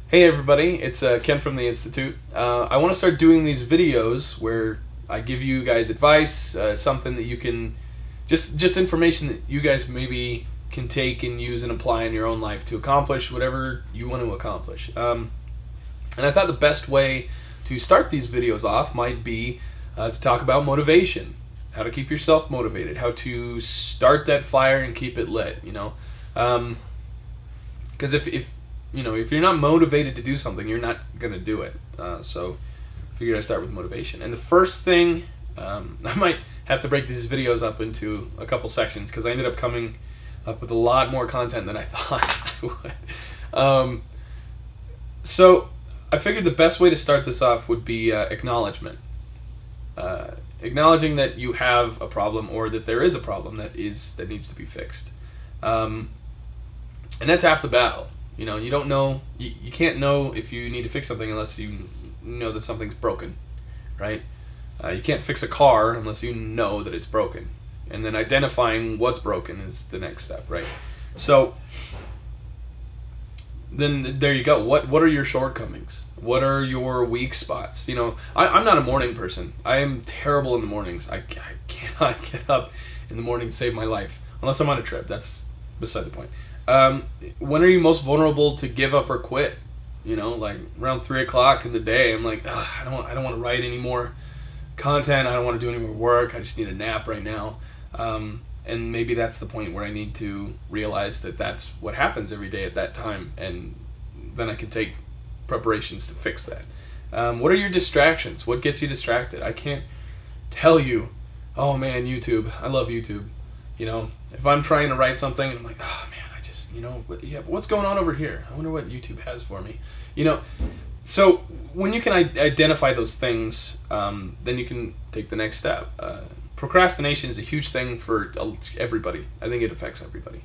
Hey everybody, it's Ken from the Institute. I want to start doing these videos where I give you guys advice, something that you can, just information that you guys maybe can take and use and apply in your own life to accomplish whatever you want to accomplish. And I thought the best way to start these videos off might be to talk about motivation, how to keep yourself motivated, how to start that fire and keep it lit. Because if you're not motivated to do something, you're not gonna do it. So I figured I'd start with motivation. And the first thing, I might have to break these videos up into a couple sections because I ended up coming up with a lot more content than I thought I would. So I figured the best way to start this off would be acknowledgement. Acknowledging that you have a problem or that there is a problem that needs to be fixed. And that's half the battle. You don't know, you can't know if you need to fix something unless you know that something's broken, right? You can't fix a car unless you know that it's broken. And then identifying what's broken is the next step, right? So then there you go. What are your shortcomings? What are your weak spots? I'm not a morning person. I am terrible in the mornings. I cannot get up in the morning to save my life unless I'm on a trip. That's beside the point. When are you most vulnerable to give up or quit? Like around 3 o'clock in the day, I'm like, I don't want to write any more content. I don't want to do any more work. I just need a nap right now. And maybe that's the point where I need to realize that that's what happens every day at that time, and then I can take preparations to fix that. What are your distractions? What gets you distracted? I can't tell you. Oh man, YouTube. I love YouTube. If I'm trying to write something and I'm like, oh man, but what's going on over here? I wonder what YouTube has for me. So when you can identify those things, then you can take the next step. Procrastination is a huge thing for everybody. I think it affects everybody.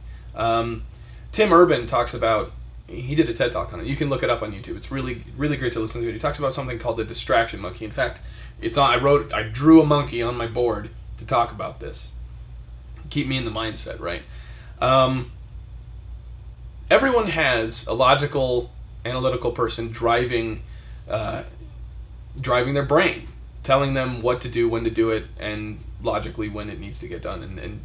Tim Urban talks about, he did a TED Talk on it. You can look it up on YouTube. It's really, really great to listen to it. He talks about something called the distraction monkey. In fact, I drew a monkey on my board to talk about this. Keep me in the mindset, right? Everyone has a logical, analytical person driving their brain, telling them what to do, when to do it, and logically when it needs to get done, and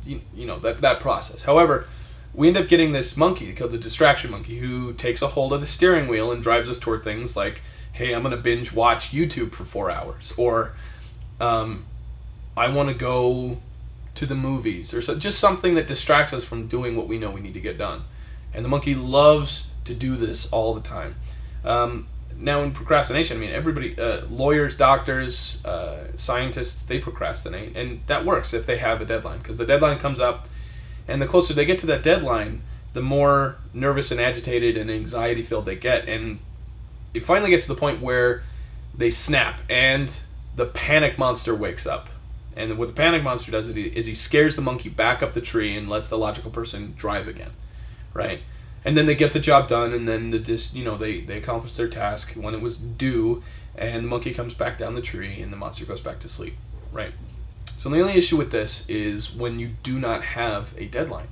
that process. However, we end up getting this monkey called the distraction monkey who takes a hold of the steering wheel and drives us toward things like, hey, I'm going to binge watch YouTube for 4 hours, or I want to go to the movies, or just something that distracts us from doing what we know we need to get done. And the monkey loves to do this all the time. Now in procrastination, everybody, lawyers, doctors, scientists, they procrastinate. And that works if they have a deadline. Because the deadline comes up, and the closer they get to that deadline, the more nervous and agitated and anxiety-filled they get. And it finally gets to the point where they snap, and the panic monster wakes up. And what the panic monster does is he scares the monkey back up the tree and lets the logical person drive again. Right, and then they get the job done, and then they accomplish their task when it was due, and the monkey comes back down the tree, and the monster goes back to sleep. Right. So the only issue with this is when you do not have a deadline.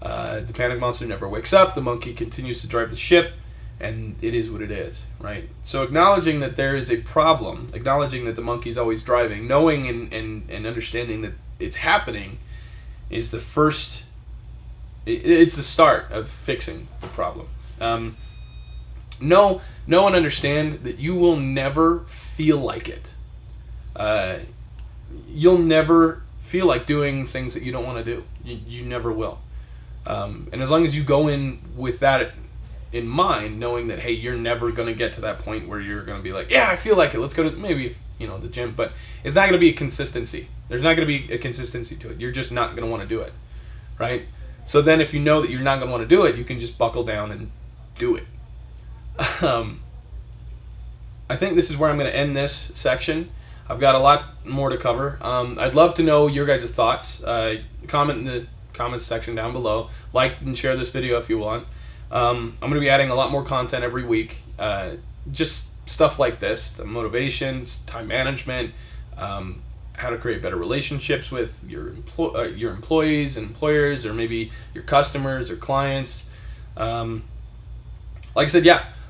The panic monster never wakes up. The monkey continues to drive the ship, and it is what it is. Right. So acknowledging that there is a problem, acknowledging that the monkey's always driving, knowing and understanding that it's happening, is the first. It's the start of fixing the problem. Know and understand that you will never feel like it. You'll never feel like doing things that you don't want to do. You never will. And as long as you go in with that in mind, knowing that, hey, you're never going to get to that point where you're going to be like, yeah, I feel like it. Let's go to maybe the gym. But it's not going to be a consistency. There's not going to be a consistency to it. You're just not going to want to do it. Right? So then if you know that you're not going to want to do it, you can just buckle down and do it. I think this is where I'm going to end this section. I've got a lot more to cover. I'd love to know your guys' thoughts. Comment in the comments section down below. Like and share this video if you want. I'm going to be adding a lot more content every week. Just stuff like this. The motivations, time management, how to create better relationships with your employees and employers, or maybe your customers or clients. Like I said,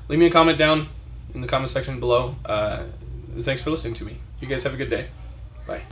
leave me a comment down in the comment section below. Thanks for listening to me. You guys have a good day. Bye.